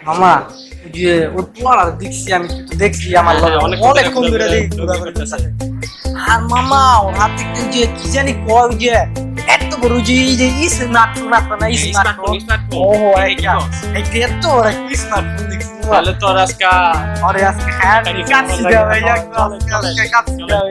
মামা ওই যে ওর পোলাটা দেখছি আমি কিন্তু দেখছি আমার লগে অনেকক্ষণ ধরে দেখি ঘোরাঘুরি করতেছে। আর মামা ওর হাত থেকে যে কি জানি কয় ওই যে এত বড় যে এই যে স্মার্টফোন আছে না স্মার্টফোন ও এইটা এত বড় একটা স্মার্টফোন দেখছি তাহলে তোর আজকে আরে আজকে হ্যাঁ কাটছি যাবে একদম আজকে কাটছি যাবে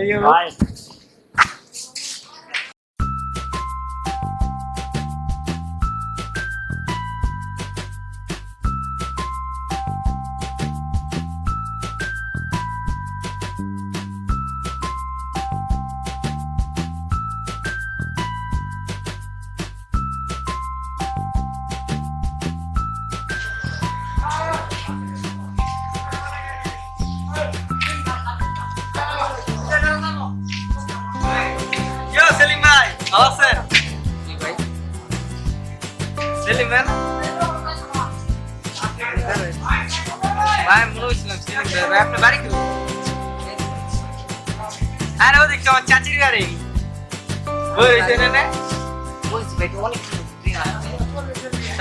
সেলিম ভাই ভালো আছেন? সেলিম ভাই ভাই মনে হচ্ছিলাম সেলিম ভাই আপনার বাড়ি কি? আরে ও দেখছি আমার চাচির গাড়ি ওই ট্রেনে না বলছি ভাই তো অনেক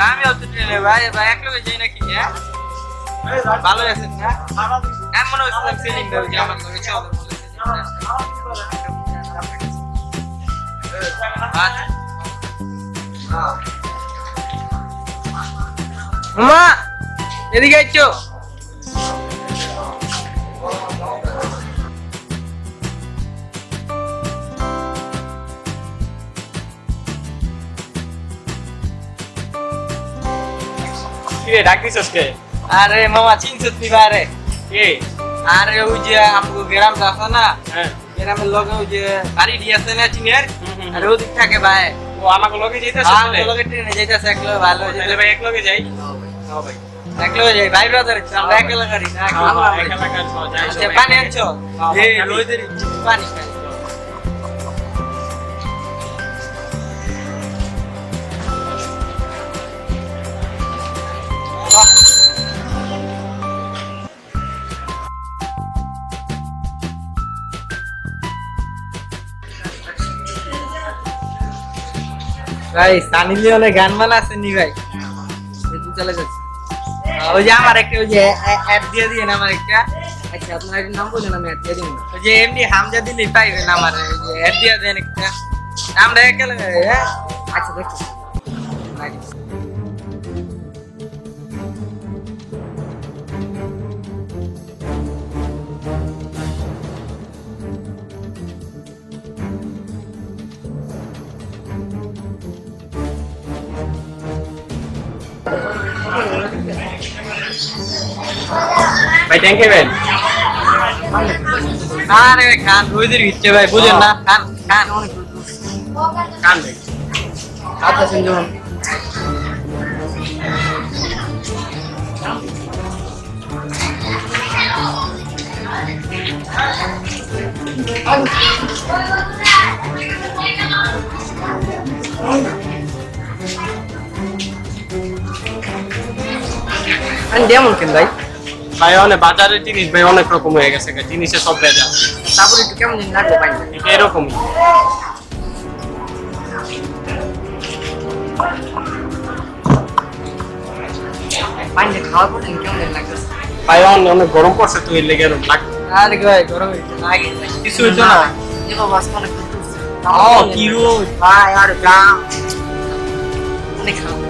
আমি অত ট্রেনে ভাই ভাই এক লগে যাই নাকি হ্যাঁ ভালো আছেন না? আমি মনে হচ্ছিলাম সেলিম ভাই যে আমার লগে চলে মামা এদিকে আইছো কিরে ডাকছিস কে? আরে মামা চিনছিস নি বাইরে কে? আরে ওই যে আমগো গ্রাম আছে না হ্যাঁ গ্রামের লগে ওই যে বাড়ি দিয়েছে না চিনের আরে ওদিক থাকে ভাই ও আমাকে লগে যাইতাছে আমাকে লগে ট্রেনে যাইতাছে একলো ভালো তাহলে ভাই এক লগে যাই। হ্যাঁ ভাই একলো যাই ভাই ব্রাদার আমরা একলা গাড়ি না একা কাজ যাই আচ্ছা পানি আনছো এই লইদের পানি খাই ভাই সানি লিওনে গান বানাচ্ছে নি ভাই একটু চলে যাচ্ছে ওই যে আমার একটা ওই যে অ্যাড দিয়ে দিন আমার একটা আচ্ছা আপনার একটা নাম বলুন আমি অ্যাড দিয়ে দিন ওই যে এমডি হামজা দিলি পাইবেন আমার ওই যে অ্যাড দিয়ে দেন একটা আমরা একেলে হ্যাঁ আচ্ছা দেখো ভাই থ্যাংক ইউ ভাই। আরে খান রোজের ইচ্ছে ভাই বুঝেন না খান খান কান ভাই আচ্ছা শুনলাম যেমন কেন ভাই ভাই অনেক বাজারের জিনিস ভাই অনেক রকম হয়ে গেছে জিনিসের সব ভেজাল তারপরে একটু কেমন লাগবে ভাই এরকমই পানি খাওয়ার পর কেমন লাগবে ভাই অনেক গরম পড়ছে তুই লেগে এরকম লাগবে আরে ভাই গরম হইছে না আগে কিছু হইতো না দেখো বাস অনেক করতেছে কি রোদ ভাই আর গাম অনেক খাওয়া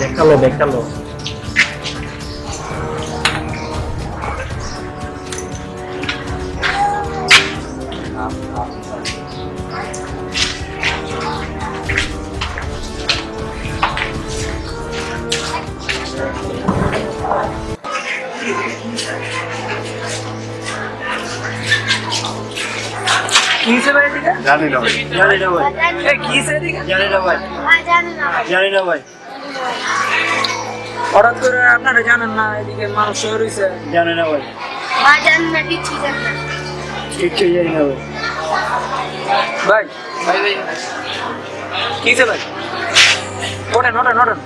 দেখালো দেখালো জানি না ভাই জানি না ভাই এই কি সেদিকে জানি না ভাই জানি না ভাই। জানি না ভাই হঠাৎ করে আপনারা জানেন না এদিকে মানুষ রয়েছে জানি না ভাই ভাই জানি না, কিচ্ছু জানি না। কিচ্ছু জানি না ভাই ভাই ভাই ভাই কিসে ভাই ওঠেন ওঠেন ওঠেন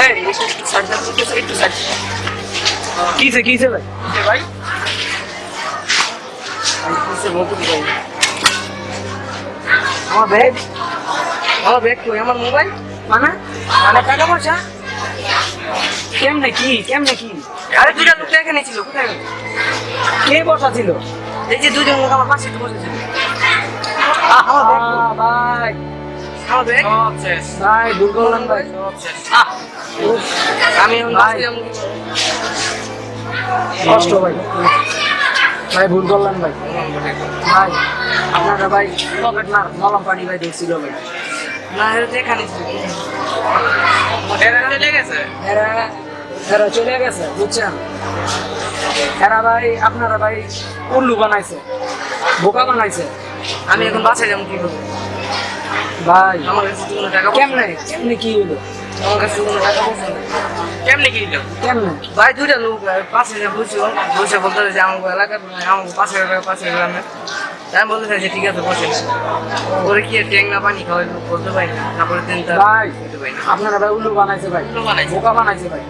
এই একটু সাইড দাও, একটু সাইড কিসে ভাই ভাই কিসে বলতে ভাই আমার ব্যাগ কই আমার মোবাইল মানে মানে টাকা পয়সা কেমনে কি আরে দুইটা লোক এখানে ছিল কোথায় গেল? কে বসা ছিল এই যে দুজন লোক আমার পাশে একটু বসেছিল আমার ব্যাগ আমার ব্যাগ সব শেষ ভাই ভুল করলাম ভাই সব শেষ উফ, আমি এখন বাঁচলাম কি করে? কষ্ট ভাই ভাই ভুল করলাম ভাই ভাই আপনারা ভাই পকেট না মলম পানি ভাই দেখছিল ভাই না এরা তো এখানে ছিল এরা চলে গেছে এরা এরা চলে গেছে বুঝছেন এরা ভাই আপনারা ভাই উল্লু বানাইছে বোকা বানাইছে আমি এখন বাসায় যাবো কি করবো ভাই আমার কাছে তো কোনো টাকা কেমনে কি হলো আমার কাছে কোনো টাকা পয়সা নেই কেমনে কি দিল কেমনে ভাই দুইটা লোক পাশে বসে বলতে যে আমার এলাকার আমার পাশে গ্রামে আমি বলতে চাইছি ঠিক আছে বসে ওরে কি ট্যাং না পানি খাওয়াই বলতে পারি না তারপরে দিন ভাই দিতে পারি না আপনারা ভাই উল্লু বানাইছে ভাই উল্লু বানাইছে। বোকা বানাইছে ভাই